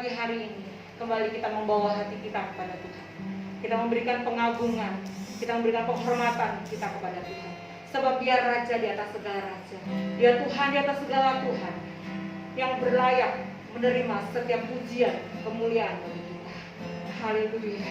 pagi hari ini kembali kita membawa hati kita kepada Tuhan. Kita memberikan pengagungan, kita memberikan penghormatan kita kepada Tuhan. Sebab Dia Raja di atas segala raja, Dia Tuhan di atas segala Tuhan, yang berlayak menerima setiap pujian, kemuliaan dari kita. Haleluya.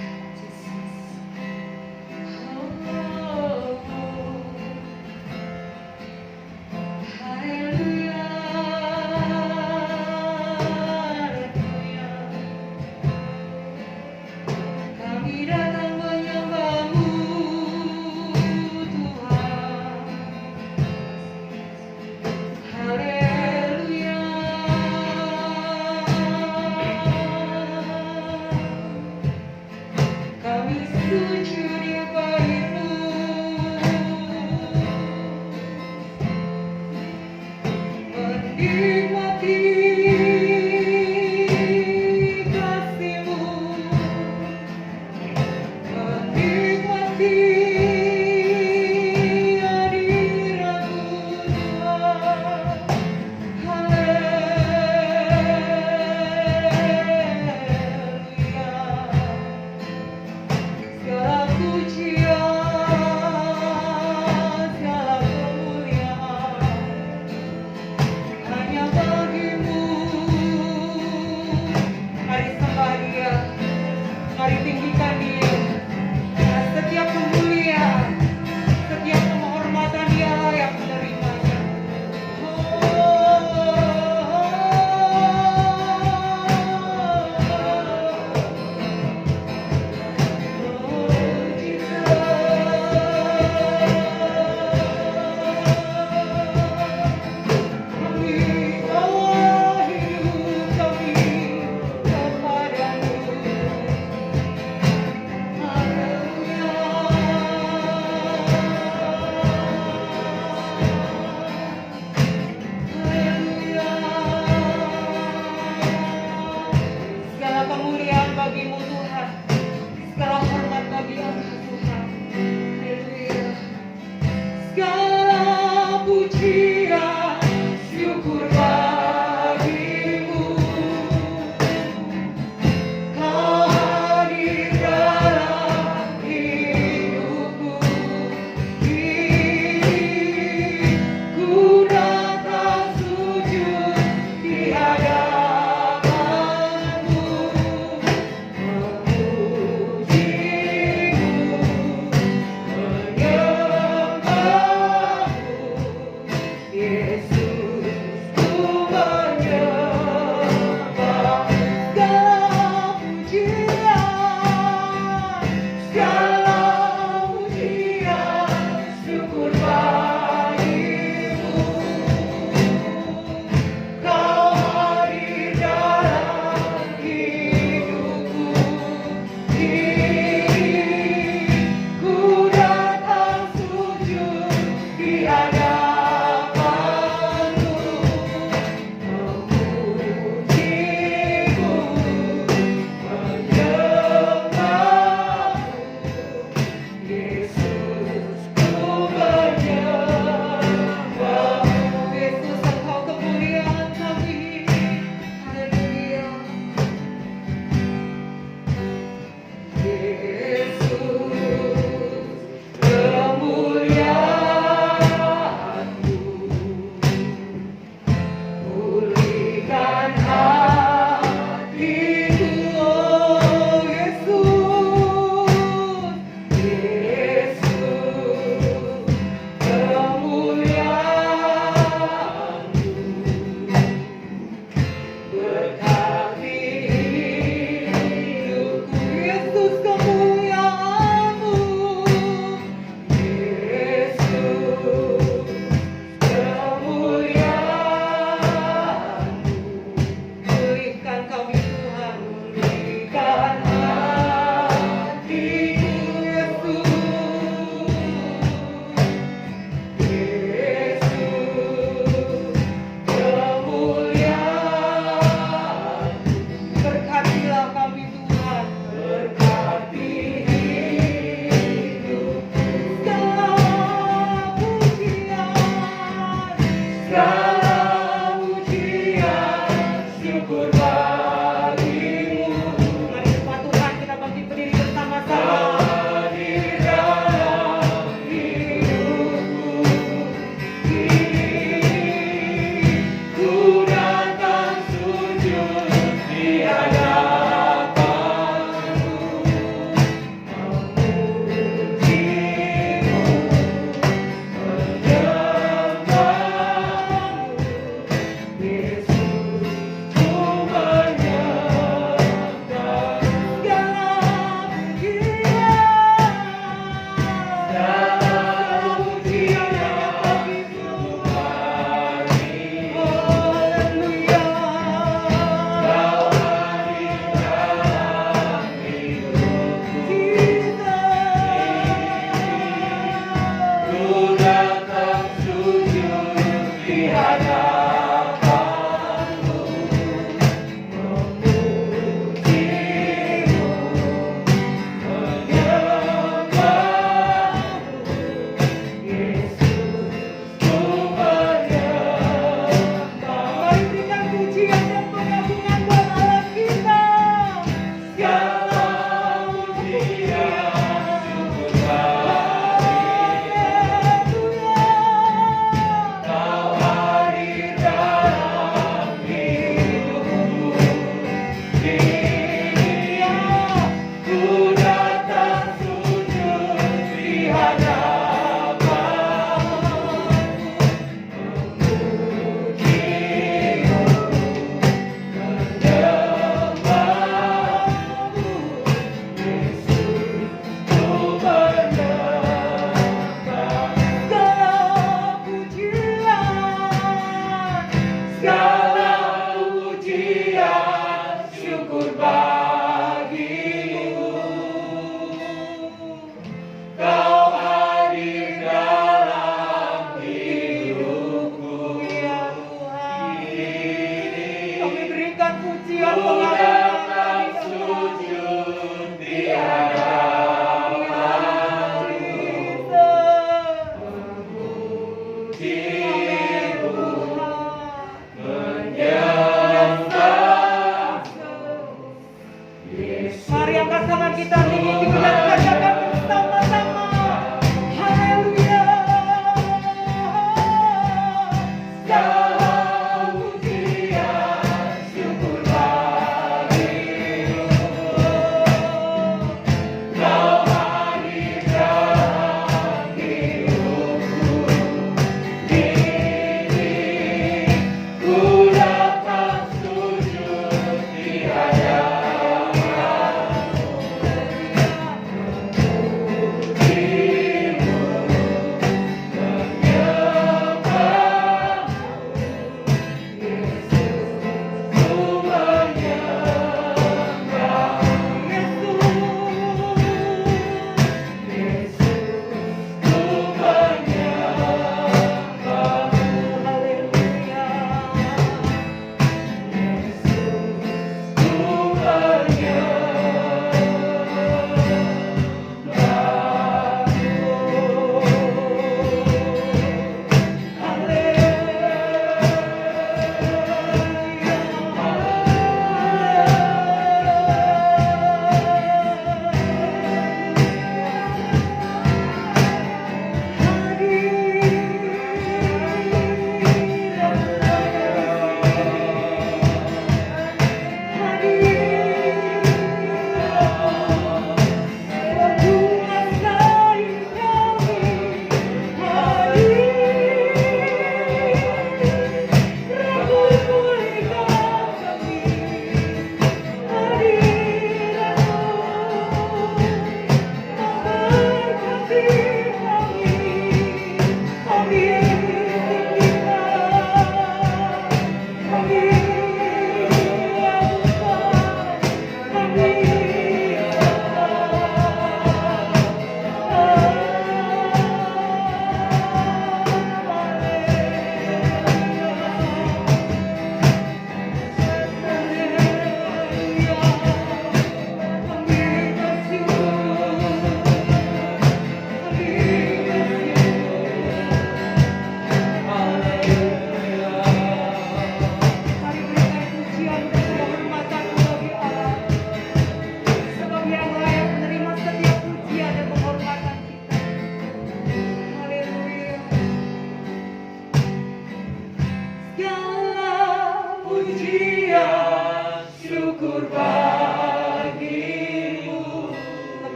Segala pujian syukur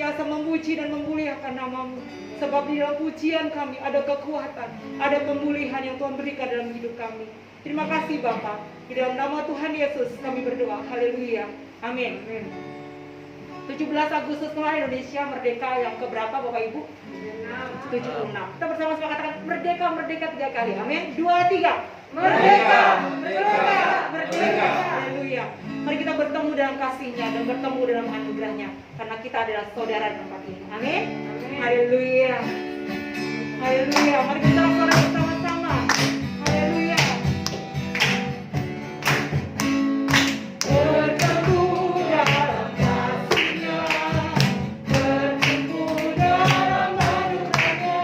senantiasa memuji dan memuliakan nama-Mu. Sebab di dalam pujian kami ada kekuatan, ada pemulihan yang Tuhan berikan dalam hidup kami. Terima kasih Bapa. Di dalam nama Tuhan Yesus kami berdoa. Haleluya. Amin. 17 Agustus kemarin Indonesia merdeka yang keberapa Bapak Ibu? 76. Kita bersama-sama katakan merdeka, merdeka 3 kali. Amin. 2, 3. Merdeka, merdeka, merdeka. Haleluya. Mari kita bertemu dalam kasih-Nya dan bertemu dalam anugerah-Nya, karena kita adalah saudara di tempat ini. Amin. Haleluya. Haleluya. Mari kita lakukan bersama-sama. Haleluya. Bertemu dalam kasih-Nya, bertemu dalam anugerah-Nya,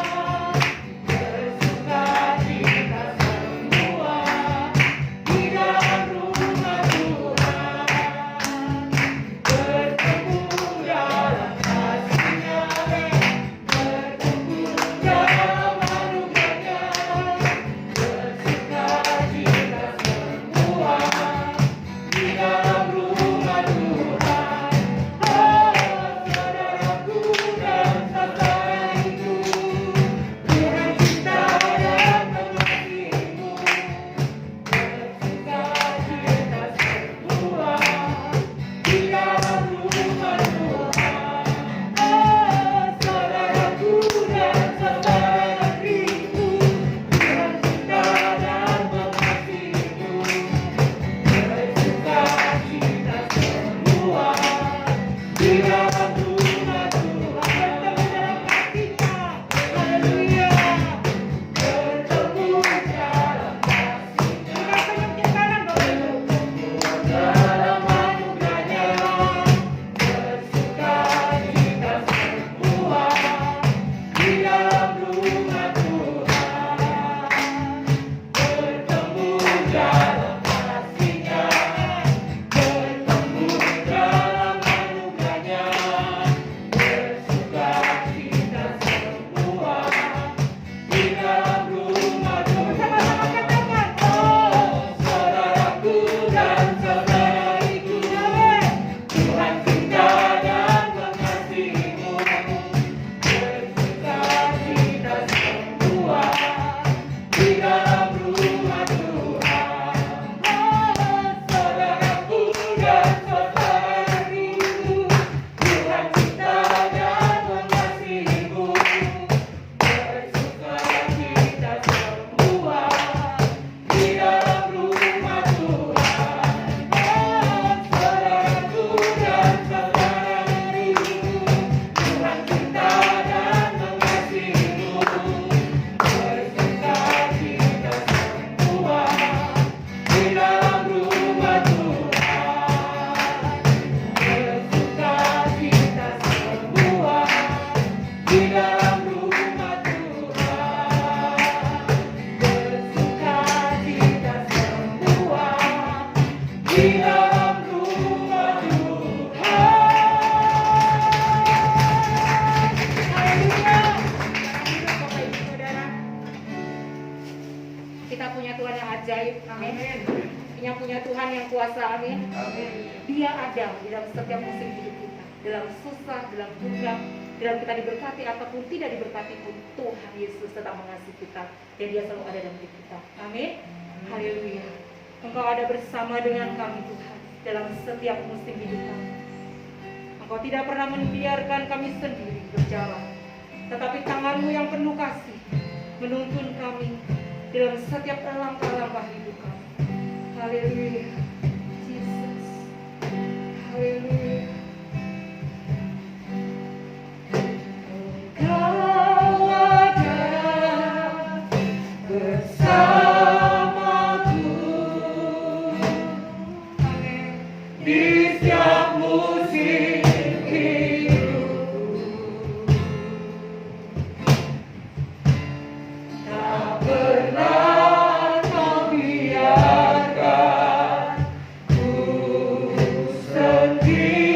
bersuka cita semua di dalam rumah Tuhan. Bertemu dalam kasih-Nya, bertemu dalam anugerah-Nya, bersuka cita semua di dalam rumah Tuhan. Oh, saudaraku dan saudariku, Tuhan cinta dan mengasihimu, bersuka cita semua di dalam rumah Tuhan. Oh, saudaraku dan saudariku, Tuhan cinta dan mengasihimu, bersuka cita semua di dalam rumah Tuhan. Bertemu dalam kasih-Nya. Haleluya. Bertemu dalam kasih-Nya. Kita senyum kanan Bapak Ibu. Dalam anugerah-Nya, bersuka cita semua di dalam rumah Tuhan. Bertemu dalam kasih-Nya, bertemu dalam anugerah-Nya, bersuka cita semua di dalam rumah Tuhan. Sama-sama katakan, oh saudaraku dan saudariku, Tuhan cinta dan mengasihimu, bersuka cita semua di dalam rumah Tuhan. Oh saudaraku dan saudariku, Tuhan cinta dan mengasihimu, bersuka cita semua di dalam rumah Tuhan. Oh saudaraku dan saudariku, Tuhan cinta dan mengasihimu, bersuka cita semua di dalam rumah Tuhan. Bersuka cita semua di dalam rumah Tuhan. Bersuka cita semua di dalam rumah Tuhan. Haleluya. Bapak Ibu Saudara, kita punya Tuhan yang ajaib. Amin. Yang punya Tuhan yang kuasa. Amin. Dia ada di dalam setiap musim hidup kita, dalam susah, dalam duka, dalam kita diberkati ataupun tidak diberkati pun, Tuhan Yesus tetap mengasihi kita dan Dia selalu ada dalam hidup kita. Amin. Haleluya. Engkau ada bersama dengan kami Tuhan dalam setiap musim hidup kami. Engkau tidak pernah membiarkan kami sendiri berjalan, tetapi tangan-Mu yang penuh kasih menuntun kami dalam setiap langkah-langkah hidup kami. Haleluya. Yesus. Haleluya. Engkau ada bersamaku. Amin. Di setiap musim hidupku, tak pernah Kau biarkan ku sendiri.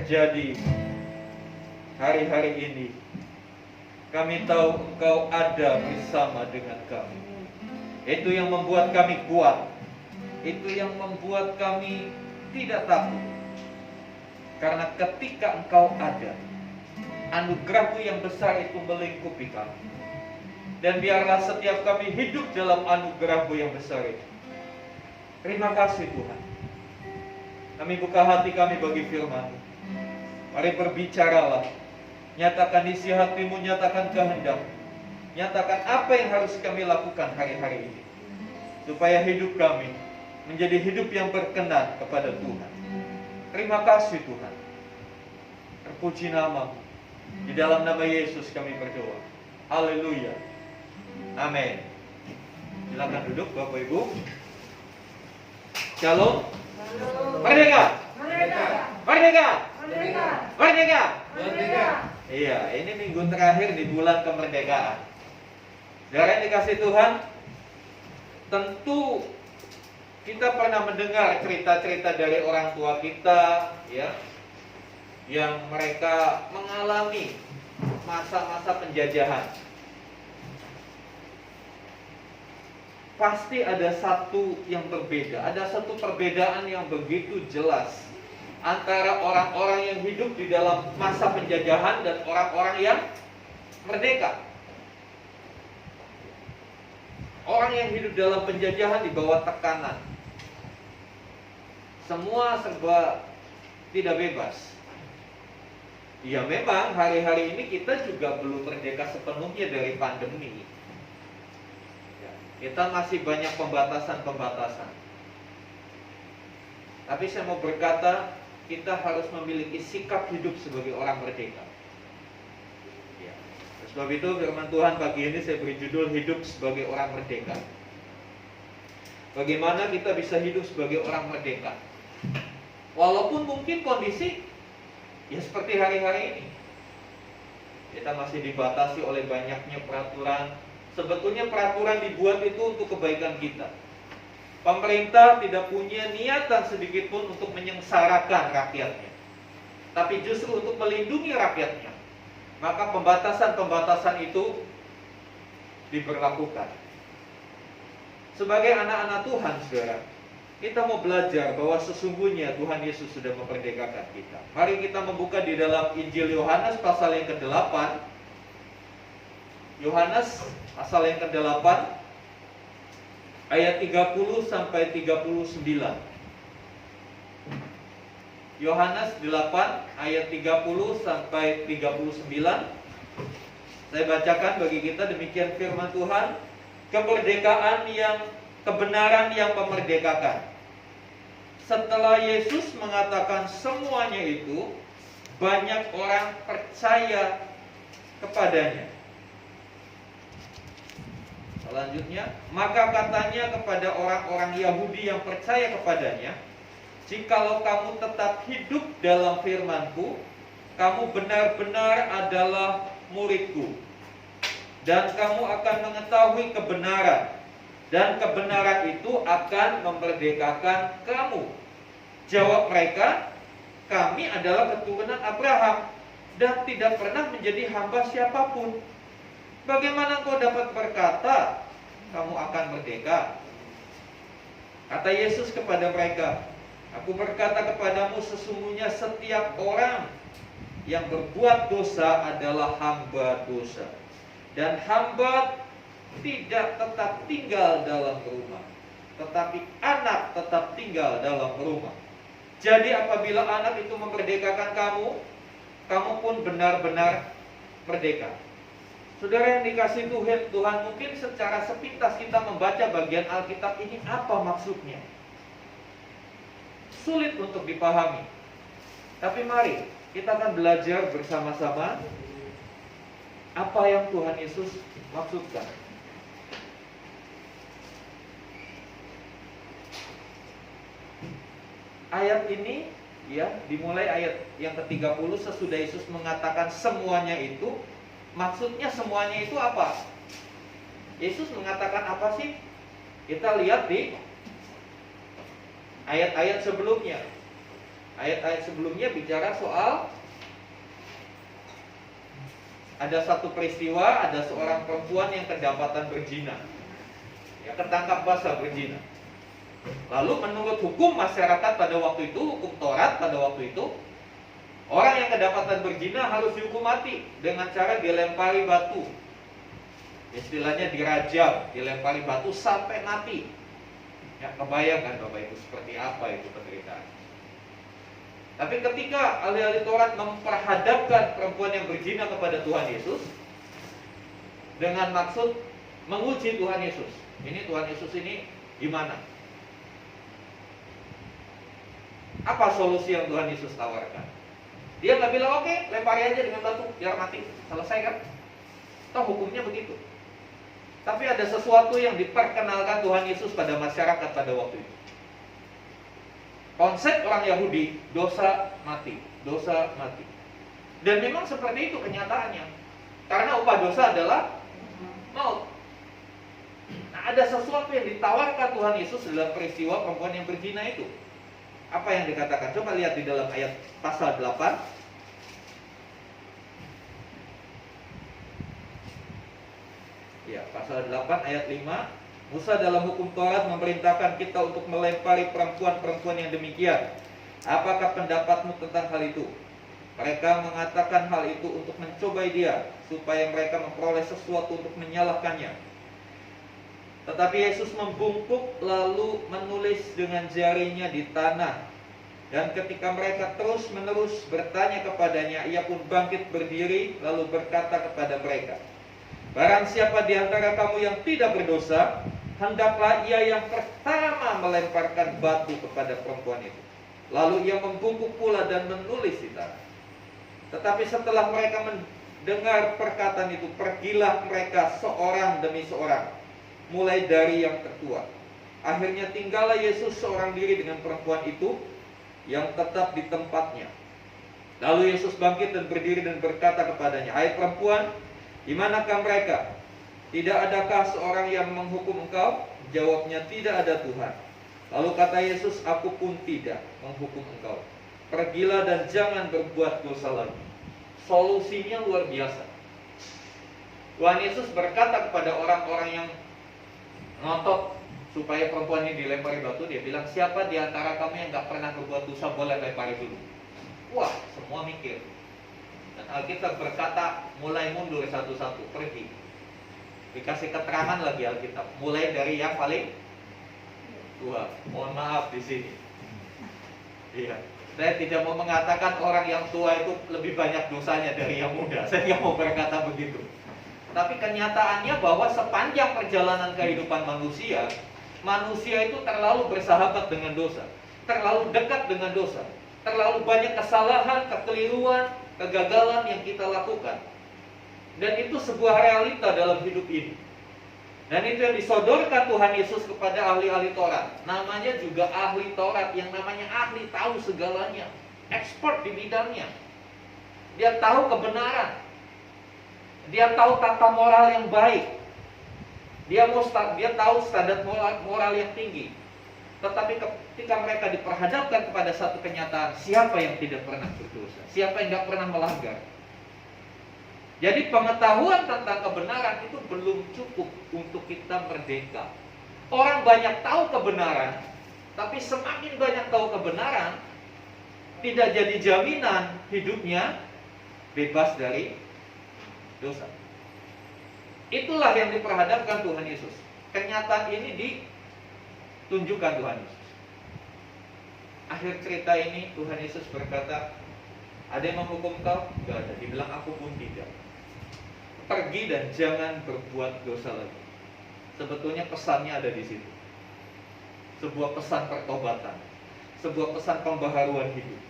terjadi hari-hari ini, kami tahu Engkau ada bersama dengan kami. Itu yang membuat kami kuat. Itu yang membuat kami tidak takut. Karena ketika Engkau ada, anugerah-Mu yang besar itu melingkupi kami. Dan biarlah setiap kami hidup dalam anugerah-Mu yang besar itu. Terima kasih Tuhan. Kami buka hati kami bagi firman-Mu. Mari berbicaralah. Nyatakan isi hati-Mu, nyatakan kehendak. Nyatakan apa yang harus kami lakukan hari-hari ini, supaya hidup kami menjadi hidup yang berkenan kepada Tuhan. Terima kasih Tuhan. Terpuji nama-Mu. Di dalam nama Yesus kami berdoa. Haleluya. Amin. Silakan duduk Bapak Ibu. Shalom. Merdeka. Merdeka. Merdeka. Merdeka. Merdeka. Merdeka. Iya, ini minggu terakhir di bulan kemerdekaan. Saudara yang dikasih Tuhan, tentu kita pernah mendengar cerita-cerita dari orang tua kita, ya, yang mereka mengalami masa-masa penjajahan. Pasti ada satu yang berbeda, ada satu perbedaan yang begitu jelas antara orang-orang yang hidup di dalam masa penjajahan dan orang-orang yang merdeka. Orang yang hidup dalam penjajahan di bawah tekanan, semua serba tidak bebas. Ya memang hari-hari ini kita juga belum merdeka sepenuhnya dari pandemi. Kita masih banyak pembatasan-pembatasan. Tapi saya mau berkata, kita harus memiliki sikap hidup sebagai orang merdeka. Ya. Sebab itu firman Tuhan pagi ini saya beri judul hidup sebagai orang merdeka. Bagaimana kita bisa hidup sebagai orang merdeka? Walaupun mungkin kondisi ya seperti hari-hari ini, kita masih dibatasi oleh banyaknya peraturan. Sebetulnya peraturan dibuat itu untuk kebaikan kita. Pemerintah tidak punya niatan sedikit pun untuk menyengsarakan rakyatnya, tapi justru untuk melindungi rakyatnya. Maka pembatasan-pembatasan itu diberlakukan. Sebagai anak-anak Tuhan, saudara, kita mau belajar bahwa sesungguhnya Tuhan Yesus sudah memerdekakan kita. Mari kita membuka di dalam Injil Yohanes pasal yang ke-8. Yohanes pasal yang ke-8 ayat 30 sampai 39. Yohanes 8 ayat 30 sampai 39. Saya bacakan bagi kita, demikian firman Tuhan. Kemerdekaan yang kebenaran yang memerdekakan. Setelah Yesus mengatakan semuanya itu, banyak orang percaya kepadanya. Selanjutnya, maka katanya kepada orang-orang Yahudi yang percaya kepadanya, jikalau kamu tetap hidup dalam firman-Ku, kamu benar-benar adalah murid-Ku, dan kamu akan mengetahui kebenaran, dan kebenaran itu akan memerdekakan kamu. Jawab mereka, kami adalah keturunan Abraham dan tidak pernah menjadi hamba siapapun. Bagaimana engkau dapat berkata, kamu akan merdeka? Kata Yesus kepada mereka, aku berkata kepadamu, sesungguhnya setiap orang yang berbuat dosa adalah hamba dosa. Dan hamba tidak tetap tinggal dalam rumah, tetapi anak tetap tinggal dalam rumah. Jadi apabila anak itu memerdekakan kamu, kamu pun benar-benar merdeka. Saudara yang dikasih Tuhan, mungkin secara sepintas kita membaca bagian Alkitab ini apa maksudnya. Sulit untuk dipahami. Tapi mari kita akan belajar bersama-sama apa yang Tuhan Yesus maksudkan. Ayat ini ya dimulai ayat yang ke-30, sesudah Yesus mengatakan semuanya itu. Maksudnya semuanya itu apa? Yesus mengatakan apa sih? Kita lihat di ayat-ayat sebelumnya. Ayat-ayat sebelumnya bicara soal ada satu peristiwa, ada seorang perempuan yang kedapatan berzina, ya, ketangkap basah berzina. Lalu menurut hukum masyarakat pada waktu itu, hukum Taurat pada waktu itu, orang yang kedapatan berzina harus dihukum mati dengan cara dilempari batu. Istilahnya dirajam, dilempari batu sampai mati. Ya, kebayangkan Bapak Ibu seperti apa itu penderitaan. Tapi ketika ahli-ahli Taurat memperhadapkan perempuan yang berzina kepada Tuhan Yesus dengan maksud menguji Tuhan Yesus, ini Tuhan Yesus ini gimana? Apa solusi yang Tuhan Yesus tawarkan? Dia nggak bilang oke, lempari aja dengan batu biar mati, selesai kan? Toh hukumnya begitu. Tapi ada sesuatu yang diperkenalkan Tuhan Yesus pada masyarakat pada waktu itu. Konsep orang Yahudi, dosa mati, dosa mati. Dan memang seperti itu kenyataannya. Karena upah dosa adalah maut. Nah, ada sesuatu yang ditawarkan Tuhan Yesus dalam peristiwa perempuan yang berzina itu. Apa yang dikatakan? Coba lihat di dalam ayat pasal 8. Ya, pasal 8 ayat 5. Musa dalam hukum Taurat memerintahkan kita untuk melempari perempuan-perempuan yang demikian. Apakah pendapatmu tentang hal itu? Mereka mengatakan hal itu untuk mencobai dia, supaya mereka memperoleh sesuatu untuk menyalahkannya. Tetapi Yesus membungkuk lalu menulis dengan jarinya di tanah. Dan ketika mereka terus-menerus bertanya kepadanya, ia pun bangkit berdiri lalu berkata kepada mereka, barang siapa di antara kamu yang tidak berdosa, hendaklah ia yang pertama melemparkan batu kepada perempuan itu. Lalu ia membungkuk pula dan menulis di tanah. Tetapi setelah mereka mendengar perkataan itu, pergilah mereka seorang demi seorang, mulai dari yang tertua. Akhirnya tinggallah Yesus seorang diri dengan perempuan itu yang tetap di tempatnya. Lalu Yesus bangkit dan berdiri dan berkata kepadanya, hai perempuan, di manakah mereka? Tidak adakah seorang yang menghukum engkau? Jawabnya, tidak ada Tuhan. Lalu kata Yesus, aku pun tidak menghukum engkau. Pergilah dan jangan berbuat dosa lagi. Solusinya luar biasa. Tuhan Yesus berkata kepada orang-orang yang ngotot supaya perempuan ini dilempari batu, dia bilang, siapa di antara kamu yang gak pernah berbuat dosa boleh lempari dulu. Wah, semua mikir. Dan Alkitab berkata, mulai mundur satu-satu, pergi. Dikasih keterangan lagi Alkitab, mulai dari yang paling tua. Mohon maaf di sini. Iya, saya tidak mau mengatakan orang yang tua itu lebih banyak dosanya dari yang muda. Saya tidak mau berkata begitu. Tapi kenyataannya bahwa sepanjang perjalanan kehidupan manusia, manusia itu terlalu bersahabat dengan dosa, terlalu dekat dengan dosa, terlalu banyak kesalahan, kekeliruan, kegagalan yang kita lakukan. Dan itu sebuah realita dalam hidup ini. Dan itu yang disodorkan Tuhan Yesus kepada ahli-ahli Taurat. Namanya juga ahli Taurat, yang namanya ahli tahu segalanya, expert di bidangnya. Dia tahu kebenaran, dia tahu tata moral yang baik, dia tahu standar moral yang tinggi. Tetapi ketika mereka diperhadapkan kepada satu kenyataan, siapa yang tidak pernah berdosa? Siapa yang tidak pernah melanggar? Jadi pengetahuan tentang kebenaran itu belum cukup untuk kita merdeka. Orang banyak tahu kebenaran, tapi semakin banyak tahu kebenaran, tidak jadi jaminan hidupnya bebas dari dosa. Itulah yang diperhadapkan Tuhan Yesus. Kenyataan ini ditunjukkan Tuhan Yesus. Akhir cerita ini Tuhan Yesus berkata, ada yang menghukum kau? Tidak ada. Dibilang, aku pun tidak. Pergi dan jangan berbuat dosa lagi. Sebetulnya pesannya ada di situ. Sebuah pesan pertobatan, sebuah pesan pembaharuan hidup.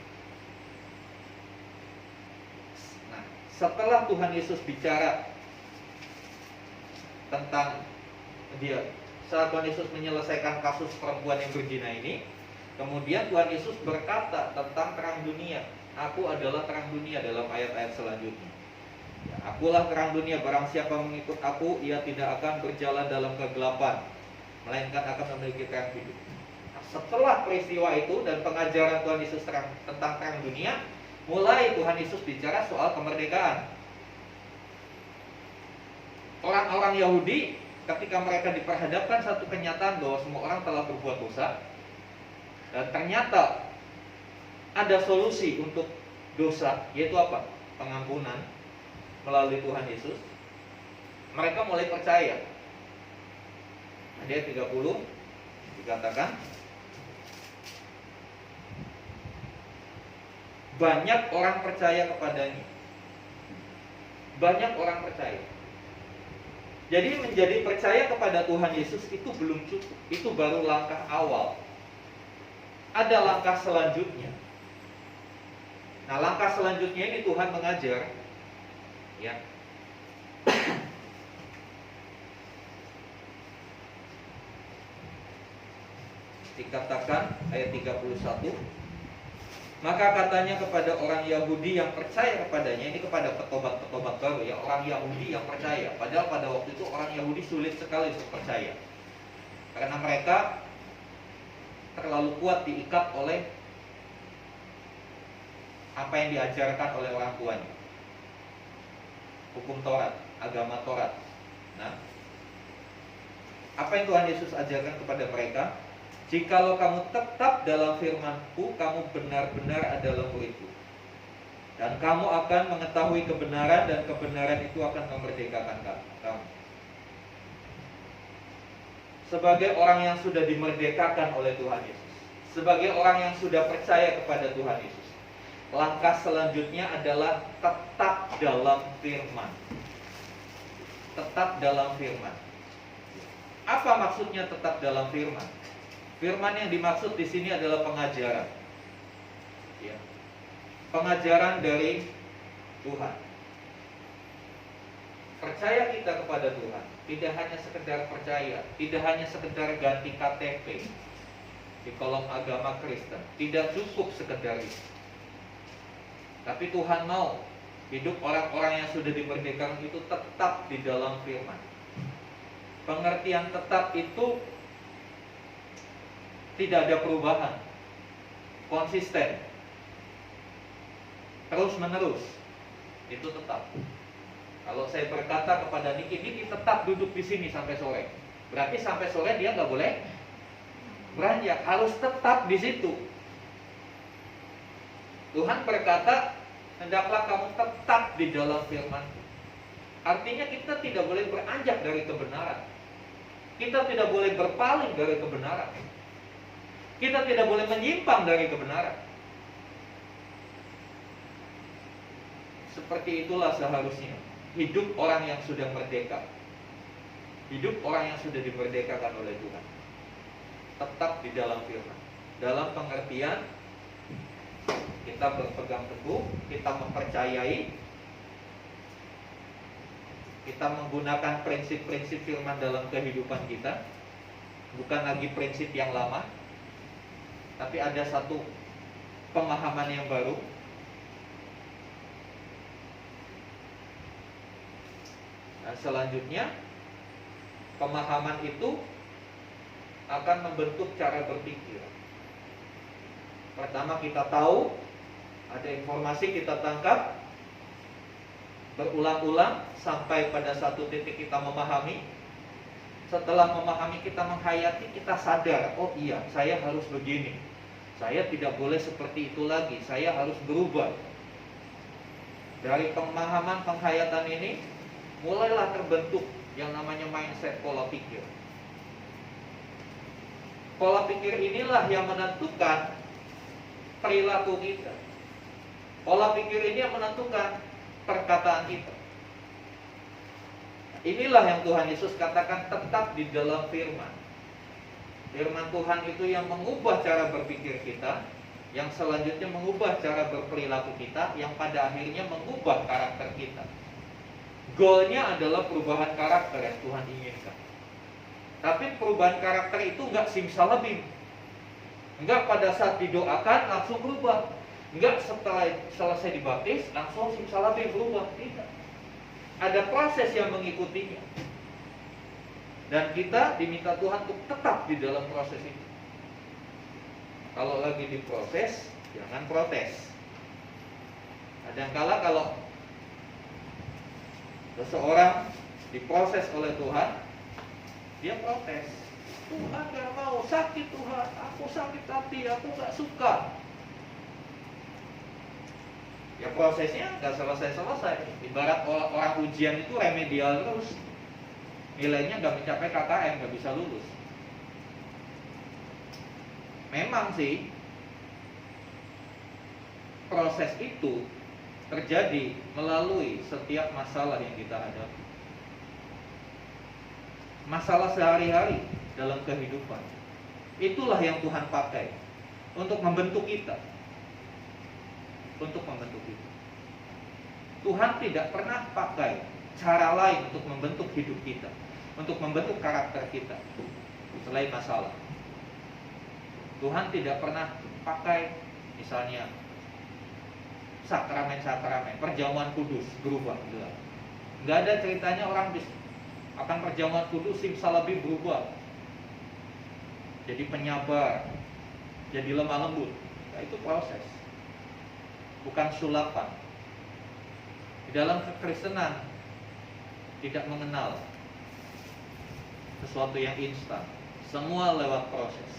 Nah, setelah Tuhan Yesus bicara tentang dia, saat Tuhan Yesus menyelesaikan kasus perempuan yang berzina ini, kemudian Tuhan Yesus berkata tentang terang dunia. Aku adalah terang dunia dalam ayat-ayat selanjutnya. Ya, akulah terang dunia, barang siapa mengikut aku, ia tidak akan berjalan dalam kegelapan, melainkan akan memiliki terang hidup. Nah, setelah peristiwa itu dan pengajaran Tuhan Yesus tentang terang dunia, mulai Tuhan Yesus bicara soal kemerdekaan. Orang-orang Yahudi ketika mereka diperhadapkan satu kenyataan bahwa semua orang telah berbuat dosa, dan ternyata ada solusi untuk dosa, yaitu apa? Pengampunan melalui Tuhan Yesus. Mereka mulai percaya. Ayat 30 dikatakan, banyak orang percaya kepadanya. Banyak orang percaya. Jadi menjadi percaya kepada Tuhan Yesus itu belum cukup. Itu baru langkah awal. Ada langkah selanjutnya. Nah, langkah selanjutnya ini Tuhan mengajar, ya. Dikatakan ayat 31, maka katanya kepada orang Yahudi yang percaya kepadanya, ini kepada petobat-petobat baru ya, orang Yahudi yang percaya. Padahal pada waktu itu orang Yahudi sulit sekali untuk percaya, karena mereka terlalu kuat diikat oleh apa yang diajarkan oleh orang tuanya, hukum Taurat, agama Taurat. Nah, apa yang Tuhan Yesus ajarkan kepada mereka? Jikalau kamu tetap dalam firman-Ku, kamu benar-benar adalah murid-Ku, dan kamu akan mengetahui kebenaran, dan kebenaran itu akan memerdekakan kamu. Sebagai orang yang sudah dimerdekakan oleh Tuhan Yesus, sebagai orang yang sudah percaya kepada Tuhan Yesus, langkah selanjutnya adalah tetap dalam firman. Tetap dalam firman. Apa maksudnya tetap dalam firman? Firman yang dimaksud di sini adalah pengajaran, ya. Pengajaran dari Tuhan. Percaya kita kepada Tuhan tidak hanya sekedar percaya, tidak hanya sekedar ganti KTP di kolom agama Kristen. Tidak cukup sekedar itu. Tapi Tuhan mau hidup orang-orang yang sudah dimerdekakan itu tetap di dalam firman. Pengertian tetap itu tidak ada perubahan, konsisten, terus menerus, itu tetap. Kalau saya berkata kepada Niki tetap duduk di sini sampai sore, berarti sampai sore dia nggak boleh beranjak, harus tetap di situ. Tuhan berkata, hendaklah kamu tetap di dalam firman. Artinya kita tidak boleh beranjak dari kebenaran. Kita tidak boleh berpaling dari kebenaran. Kita tidak boleh menyimpang dari kebenaran. Seperti itulah seharusnya hidup orang yang sudah merdeka. Hidup orang yang sudah dimerdekakan oleh Tuhan. Tetap di dalam firman. Dalam pengertian kita berpegang teguh, kita mempercayai, kita menggunakan prinsip-prinsip firman dalam kehidupan kita. Bukan lagi prinsip yang lama, tapi ada satu pemahaman yang baru. Nah, selanjutnya pemahaman itu akan membentuk cara berpikir. Pertama kita tahu, ada informasi kita tangkap, berulang-ulang sampai pada satu titik kita memahami. Setelah memahami, kita menghayati, kita sadar, oh iya, saya harus begini. Saya tidak boleh seperti itu lagi, saya harus berubah. Dari pemahaman penghayatan ini, mulailah terbentuk yang namanya mindset, pola pikir. Pola pikir inilah yang menentukan perilaku kita. Pola pikir ini yang menentukan perkataan kita. Inilah yang Tuhan Yesus katakan tetap di dalam firman. Firman Tuhan itu yang mengubah cara berpikir kita, yang selanjutnya mengubah cara berperilaku kita, yang pada akhirnya mengubah karakter kita. Goalnya adalah perubahan karakter yang Tuhan inginkan. Tapi perubahan karakter itu enggak simsalabim. Enggak pada saat didoakan langsung berubah. Enggak setelah selesai dibaptis langsung simsalabim berubah. Tidak. Ada proses yang mengikutinya. Dan kita diminta Tuhan untuk tetap di dalam proses itu. Kalau lagi diproses, jangan protes. Kadangkala kalau seseorang diproses oleh Tuhan, dia protes. Tuhan gak mau, sakit Tuhan, aku sakit hati, aku gak suka. Ya prosesnya gak selesai-selesai. Ibarat orang ujian itu remedial terus, nilainya gak mencapai KKM, gak bisa lulus. Memang sih proses itu terjadi melalui setiap masalah yang kita hadapi. Masalah sehari-hari dalam kehidupan. Itulah yang Tuhan pakai untuk membentuk kita. Untuk membentuk kita. Tuhan tidak pernah pakai cara lain untuk membentuk hidup kita, untuk membentuk karakter kita selain masalah. Tuhan tidak pernah pakai misalnya sakramen-sakramen, perjamuan kudus berubah. Nggak ada ceritanya orang akan perjamuan kudus simsalabim berubah jadi penyabar, jadi lemah lembut. Nah, itu proses, bukan sulapan. Di dalam kekristenan tidak mengenal sesuatu yang instan, semua lewat proses.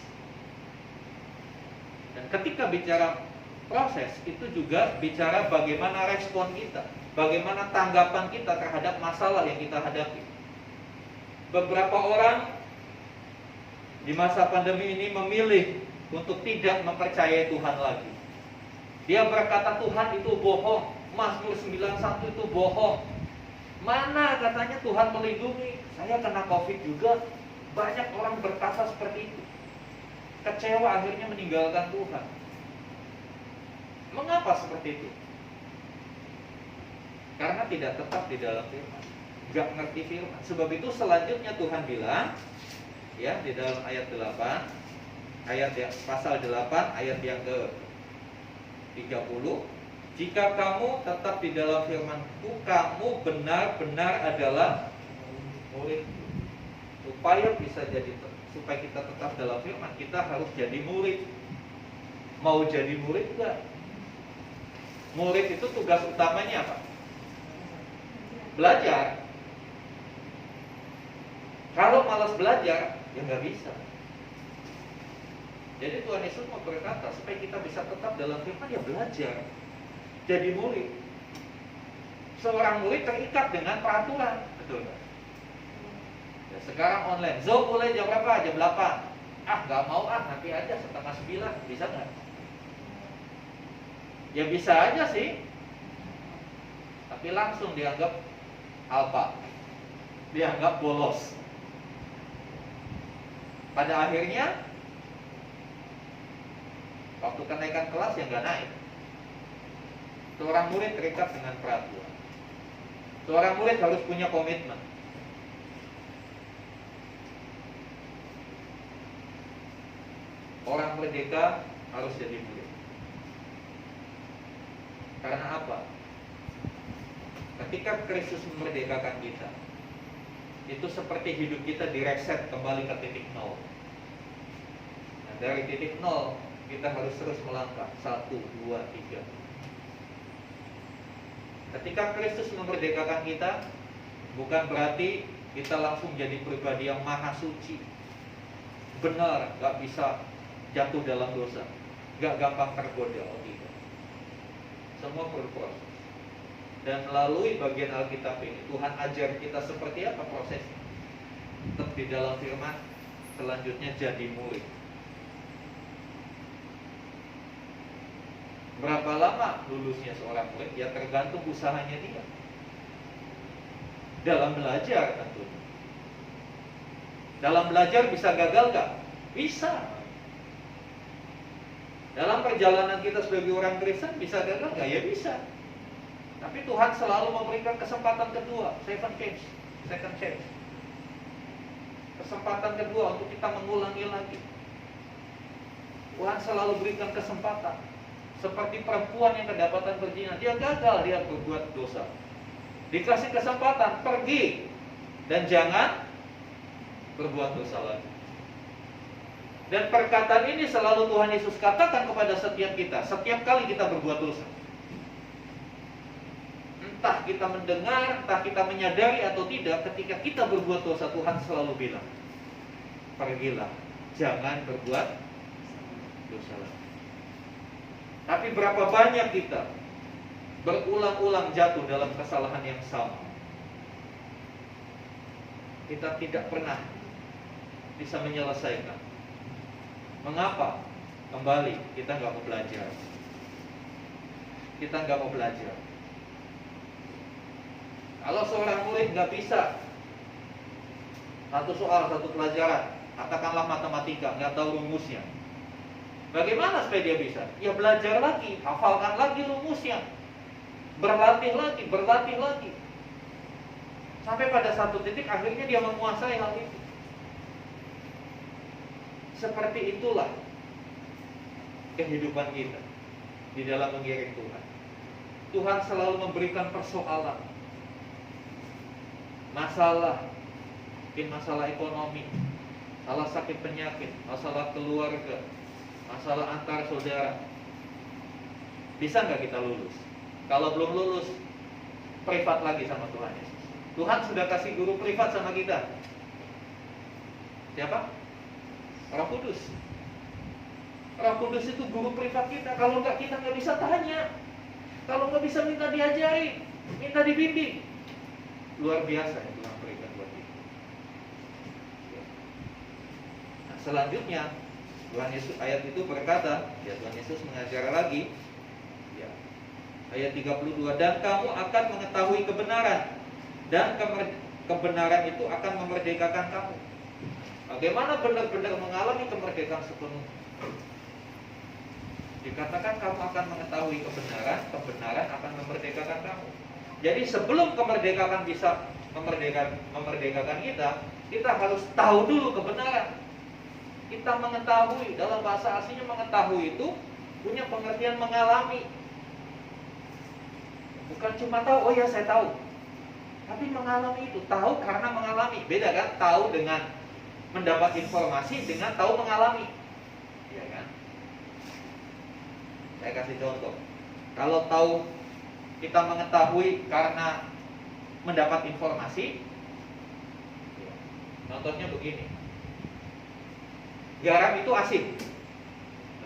Dan ketika bicara proses, itu juga bicara bagaimana respon kita, bagaimana tanggapan kita terhadap masalah yang kita hadapi. Beberapa orang di masa pandemi ini memilih untuk tidak mempercayai Tuhan lagi. Dia berkata Tuhan itu bohong, Mazmur 91 itu bohong. Mana katanya Tuhan melindungi? Saya kena COVID juga. Banyak orang berkata seperti itu. Kecewa akhirnya meninggalkan Tuhan. Mengapa seperti itu? Karena tidak tetap di dalam firman, gak ngerti firman. Sebab itu selanjutnya Tuhan bilang, ya, di dalam ayat 8, pasal 8 ayat yang ke 30, jika kamu tetap di dalam firman-Ku, kamu benar-benar adalah murid. Supaya kita tetap dalam firman, kita harus jadi murid. Mau jadi murid enggak? Murid itu tugas utamanya apa? Belajar. Kalau malas belajar, ya nggak bisa. Jadi Tuhan Yesus mau berkata, supaya kita bisa tetap dalam firman, ya belajar. Jadi murid. Seorang murid terikat dengan peraturan, betul nggak? Ya, sekarang online, Zoom mulai jam berapa? Jam 8. Nggak mau nanti aja setengah 9, bisa nggak? Ya bisa aja sih, tapi langsung dianggap alpa, dianggap bolos. Pada akhirnya, waktu kenaikan kelas yang nggak naik. Seorang murid terikat dengan peraturan. Seorang murid harus punya komitmen. Orang merdeka harus jadi murid. Karena apa? Ketika Kristus memerdekakan kita, itu seperti hidup kita direset kembali ke titik nol. Nah, dari titik nol kita harus terus melangkah 1, 2, 3. Ketika Kristus memerdekakan kita, bukan berarti kita langsung jadi pribadi yang maha suci, benar, gak bisa jatuh dalam dosa, gak gampang tergoda. Oh tidak. Semua perlu proses. Dan melalui bagian Alkitab ini, Tuhan ajar kita seperti apa prosesnya. Tetap di dalam firman, selanjutnya jadi murid. Berapa lama lulusnya seorang murid? Ya tergantung usahanya dia. Dalam belajar tentunya. Dalam belajar bisa gagal gak? Bisa. Dalam perjalanan kita sebagai orang Kristen bisa gagal gak? Ya bisa. Tapi Tuhan selalu memberikan kesempatan kedua, second chance. Kesempatan kedua untuk kita mengulangi lagi. Tuhan selalu berikan kesempatan. Seperti perempuan yang kedapatan berzina, dia gagal, dia berbuat dosa. Dikasih kesempatan, pergi dan jangan berbuat dosa lagi. Dan perkataan ini selalu Tuhan Yesus katakan kepada setiap kita, setiap kali kita berbuat dosa. Entah kita mendengar, entah kita menyadari atau tidak, ketika kita berbuat dosa, Tuhan selalu bilang, pergilah, jangan berbuat dosa lagi. Tapi berapa banyak kita berulang-ulang jatuh dalam kesalahan yang sama. Kita tidak pernah bisa menyelesaikan. Mengapa? Kembali, kita nggak mau belajar. Kita nggak mau belajar. Kalau seorang murid nggak bisa satu soal, satu pelajaran, katakanlah matematika, nggak tahu rumusnya, bagaimana supaya dia bisa? Ya belajar lagi, hafalkan lagi rumusnya, berlatih lagi, sampai pada satu titik akhirnya dia menguasai hal itu. Seperti itulah kehidupan kita di dalam mengiring Tuhan. Tuhan selalu memberikan persoalan, masalah, mungkin masalah ekonomi, masalah sakit penyakit, masalah keluarga, masalah antar saudara. Bisa nggak kita lulus? Kalau belum lulus, privat lagi sama Tuhan Yesus. Tuhan sudah kasih guru privat sama kita. Siapa? Roh Kudus. Roh Kudus itu guru privat kita. Kalau nggak, kita nggak bisa tanya. Kalau nggak bisa, minta diajari, minta dibimbing. Luar biasa yang Tuhan berikan buat kita. Nah, selanjutnya Tuhan Yesus, ayat itu berkata, ya Tuhan Yesus mengajar lagi, ya, ayat 32, dan kamu akan mengetahui kebenaran, dan kebenaran itu akan memerdekakan kamu. Bagaimana benar-benar mengalami kemerdekaan sepenuhnya? Dikatakan kamu akan mengetahui kebenaran, kebenaran akan memerdekakan kamu. Jadi sebelum kemerdekaan bisa memerdekakan kita harus tahu dulu kebenaran. Kita mengetahui, dalam bahasa aslinya mengetahui itu punya pengertian mengalami. Bukan cuma tahu, oh ya saya tahu, tapi mengalami itu. Tahu karena mengalami. Beda kan? Tahu dengan mendapat informasi dengan tahu mengalami. Ya kan? Saya kasih contoh. Kalau tahu, kita mengetahui karena mendapat informasi, ya, contohnya begini. Garam itu asin.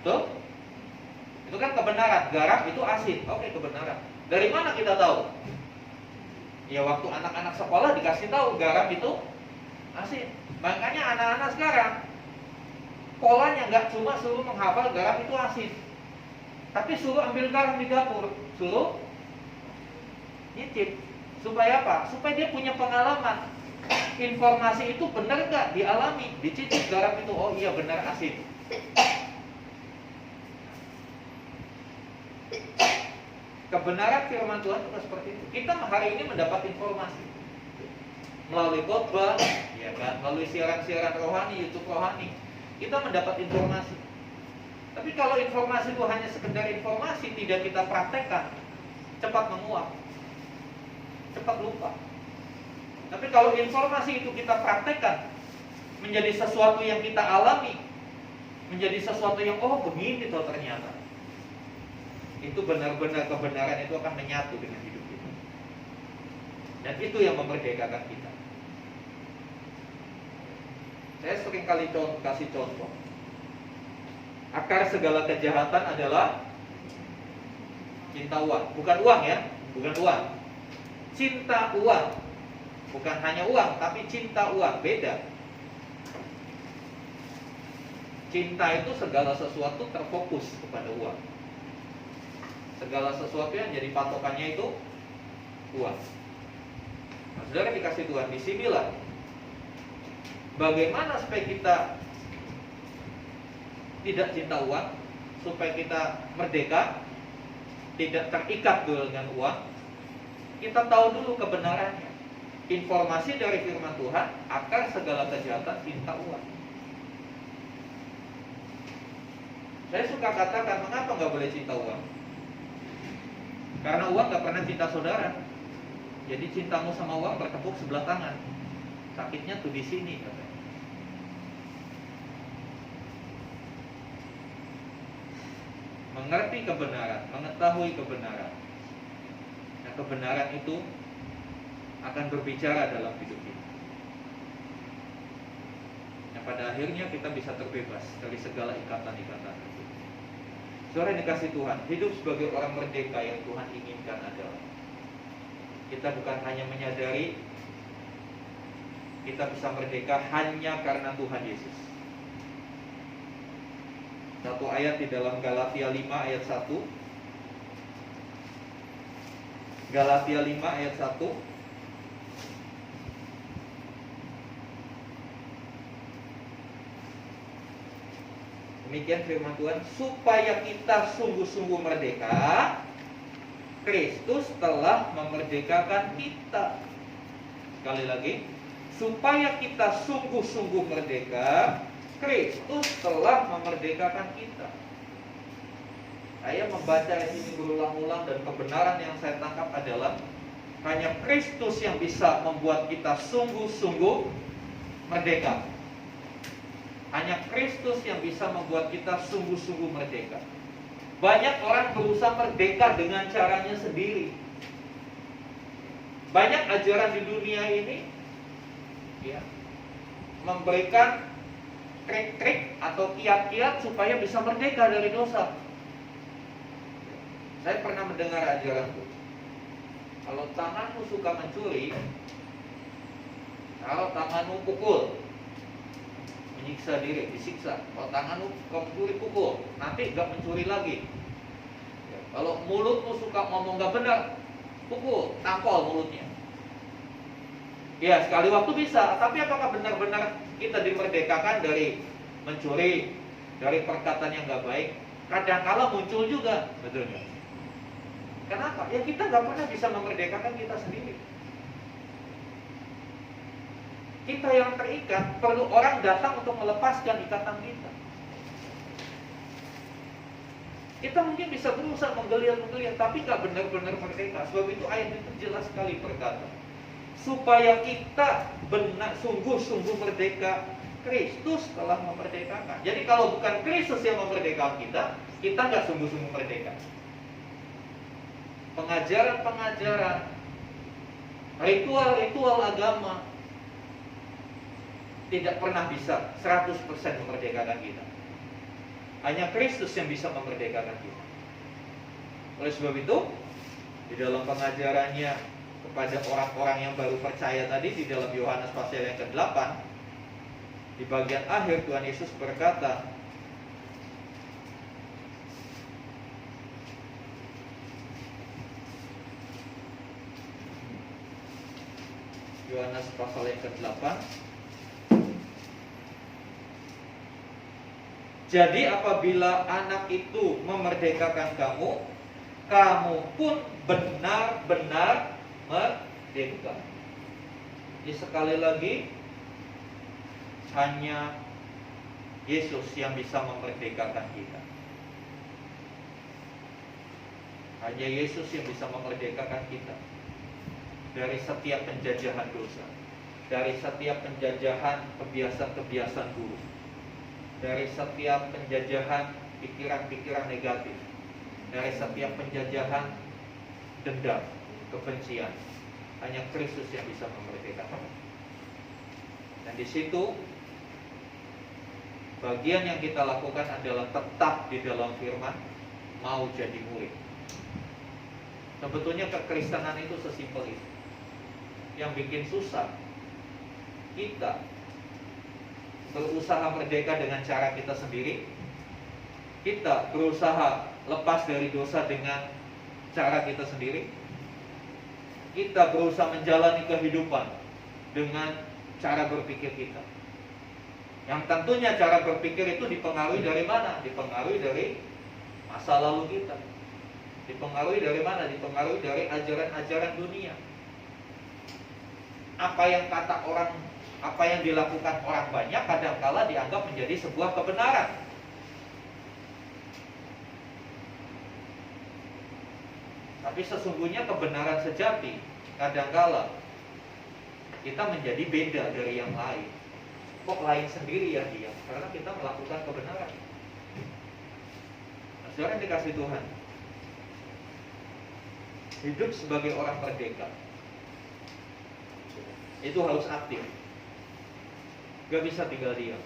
Betul? Itu kan kebenaran. Garam itu asin. Oke, kebenaran. Dari mana kita tahu? Ya waktu anak-anak sekolah dikasih tahu garam itu asin. Makanya anak-anak sekarang polanya nggak cuma suruh menghafal garam itu asin, tapi suruh ambil garam di dapur, suruh nyicip. Supaya apa? Supaya dia punya pengalaman. Informasi itu benar nggak dialami, dicicip garam itu, oh iya benar asin. Kebenaran firman Tuhan juga seperti itu. Kita hari ini mendapat informasi melalui khotbah, ya kan, melalui siaran-siaran rohani, YouTube rohani, kita mendapat informasi. Tapi kalau informasi itu hanya sekedar informasi, tidak kita praktekkan, cepat menguap, cepat lupa. Tapi kalau informasi itu kita praktekkan, menjadi sesuatu yang kita alami, menjadi sesuatu yang oh begini toh ternyata, itu benar-benar kebenaran itu akan menyatu dengan hidup kita. Dan itu yang memerdekakan kita. Saya sering kali kasih contoh. Akar segala kejahatan adalah cinta uang. Bukan uang ya, bukan uang. Cinta uang. Bukan hanya uang, tapi cinta uang. Beda. Cinta itu segala sesuatu terfokus kepada uang. Segala sesuatu yang jadi patokannya itu uang. Nah, saudara dikasih Tuhan, disinilah bagaimana supaya kita tidak cinta uang, supaya kita merdeka, tidak terikat dengan uang. Kita tahu dulu kebenarannya. Informasi dari firman Tuhan, akar segala kejahatan cinta uang. Saya suka katakan, mengapa nggak boleh cinta uang? Karena uang nggak pernah cinta saudara. Jadi cintamu sama uang bertepuk sebelah tangan. Sakitnya tuh di sini katanya. mengerti kebenaran, mengetahui kebenaran. Nah, kebenaran itu akan berbicara dalam hidup kita. Nah, pada akhirnya kita bisa terbebas dari segala ikatan-ikatan itu. Saudara yang dikasih Tuhan, hidup sebagai orang merdeka yang Tuhan inginkan adalah kita bukan hanya menyadari kita bisa merdeka hanya karena Tuhan Yesus. Satu ayat di dalam Galatia 5 ayat 1. Galatia 5 ayat 1. Demikian firman Tuhan, supaya kita sungguh-sungguh merdeka, Kristus telah memerdekakan kita. Sekali lagi, supaya kita sungguh-sungguh merdeka, Kristus telah memerdekakan kita. Saya membaca ini berulang-ulang dan kebenaran yang saya tangkap adalah hanya Kristus yang bisa membuat kita sungguh-sungguh merdeka. Hanya Kristus yang bisa membuat kita sungguh-sungguh merdeka. Banyak orang berusaha merdeka dengan caranya sendiri. Banyak ajaran di dunia ini ya, memberikan trik-trik atau kiat-kiat supaya bisa merdeka dari dosa. Saya pernah mendengar ajaran itu. Kalau tanganmu suka mencuri, kalau tanganmu pukul, menyiksa diri, disiksa. Kalau tanganmu mencuri, pukul, nanti gak mencuri lagi. Kalau mulutmu suka ngomong gak benar, pukul, tampol mulutnya. Ya, sekali waktu bisa, tapi apakah benar-benar kita dimerdekakan dari mencuri, dari perkataan yang gak baik? Kadang-kala muncul juga, betul nggak? Kenapa? Ya kita gak pernah bisa memerdekakan kita sendiri. Kita yang terikat, perlu orang datang untuk melepaskan ikatan kita. Kita mungkin bisa berusaha menggeliat-menggeliat, tapi gak benar-benar merdeka. Sebab itu ayat itu jelas sekali berkata, supaya kita benar sungguh-sungguh merdeka, Kristus telah memerdekakan. Jadi kalau bukan Kristus yang memerdekakan kita nggak sungguh-sungguh merdeka. Pengajaran-pengajaran, ritual-ritual agama tidak pernah bisa 100% memerdekakan kita. Hanya Kristus yang bisa memerdekakan kita. Oleh sebab itu, di dalam pengajarannya kepada orang-orang yang baru percaya tadi di dalam Yohanes pasal yang ke-8, di bagian akhir Tuhan Yesus berkata, Yohanes pasal yang ke-8, jadi apabila anak itu memerdekakan kamu, kamu pun benar-benar merdeka. Jadi sekali lagi, hanya Yesus yang bisa memerdekakan kita. Hanya Yesus yang bisa memerdekakan kita dari setiap penjajahan dosa, dari setiap penjajahan kebiasaan-kebiasaan buruk, dari setiap penjajahan pikiran-pikiran negatif, dari setiap penjajahan dendam, kebencian. Hanya Kristus yang bisa memerdekakan. Dan di situ bagian yang kita lakukan adalah tetap di dalam firman, mau jadi murid. Sebetulnya kekristenan itu sesimpel itu. Yang bikin susah, kita berusaha merdeka dengan cara kita sendiri. Kita berusaha lepas dari dosa dengan cara kita sendiri. Kita berusaha menjalani kehidupan dengan cara berpikir kita. Yang tentunya cara berpikir itu dipengaruhi dari mana? Dipengaruhi dari masa lalu kita. Dipengaruhi dari mana? Dipengaruhi dari ajaran-ajaran dunia. Apa yang kata orang, apa yang dilakukan orang banyak kadangkala dianggap menjadi sebuah kebenaran. Tapi sesungguhnya kebenaran sejati kadangkala kita menjadi beda dari yang lain. Kok lain sendiri ya dia? Karena kita melakukan kebenaran. Saudara yang dikasih Tuhan, hidup sebagai orang merdeka itu harus aktif. Gak bisa tinggal diam.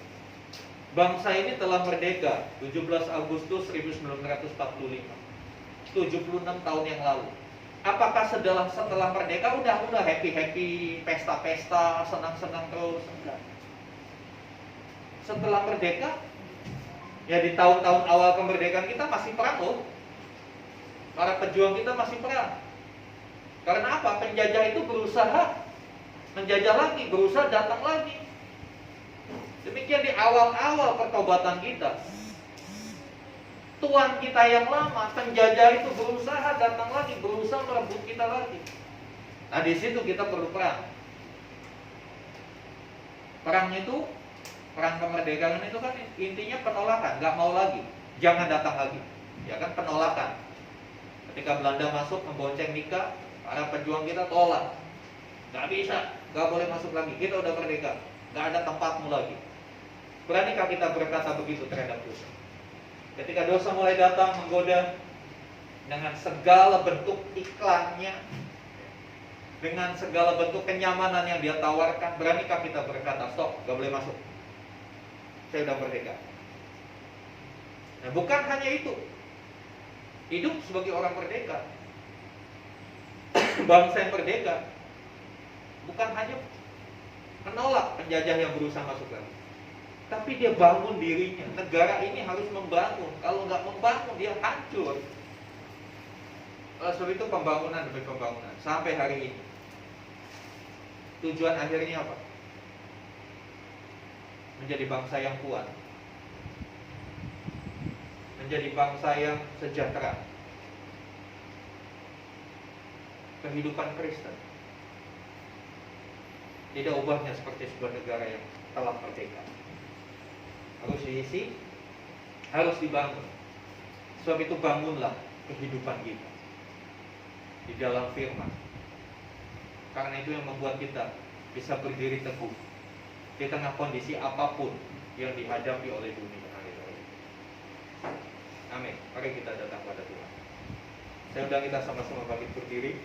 Bangsa ini telah merdeka 17 Agustus 1945, 76 tahun yang lalu. Apakah setelah merdeka udah happy, pesta-pesta, senang-senang terus? Enggak. Setelah merdeka, ya di tahun-tahun awal kemerdekaan kita masih perang loh. Para pejuang kita masih perang. Karena apa? Penjajah itu berusaha menjajah lagi, berusaha datang lagi. Demikian di awal-awal pertobatan kita. Tuan kita yang lama, penjajah itu berusaha datang lagi, berusaha merebut kita lagi. Nah, di situ kita perlu perang. Perang itu, perang kemerdekaan itu kan intinya penolakan, nggak mau lagi, jangan datang lagi. Ya kan, penolakan. Ketika Belanda masuk membonceng Nika, para pejuang kita tolak. Nggak bisa, nggak boleh masuk lagi. Kita udah merdeka, nggak ada tempatmu lagi. Beranikah kita berkata begitu terhadap dosa? Ketika dosa mulai datang menggoda dengan segala bentuk iklannya, dengan segala bentuk kenyamanan yang dia tawarkan, beranikah kita berkata, stop, nggak boleh masuk. Saya udah merdeka. Nah, bukan hanya itu. Hidup sebagai orang merdeka, bangsa yang merdeka, bukan hanya menolak penjajah yang berusaha masuk lagi, tapi dia bangun dirinya. Negara ini harus membangun. Kalau nggak membangun, dia hancur. Sebab itu pembangunan demi pembangunan sampai hari ini. Tujuan akhirnya apa? Menjadi bangsa yang kuat, menjadi bangsa yang sejahtera. Kehidupan Kristen tidak ubahnya seperti sebuah negara yang telah merdeka. Harus diisi, harus dibangun. Sebab itu bangunlah kehidupan kita di dalam firman. Karena itu yang membuat kita bisa berdiri teguh di tengah kondisi apapun yang dihadapi oleh dunia. Amin. Mari kita datang pada Tuhan. Saya undang kita sama-sama bangkit berdiri.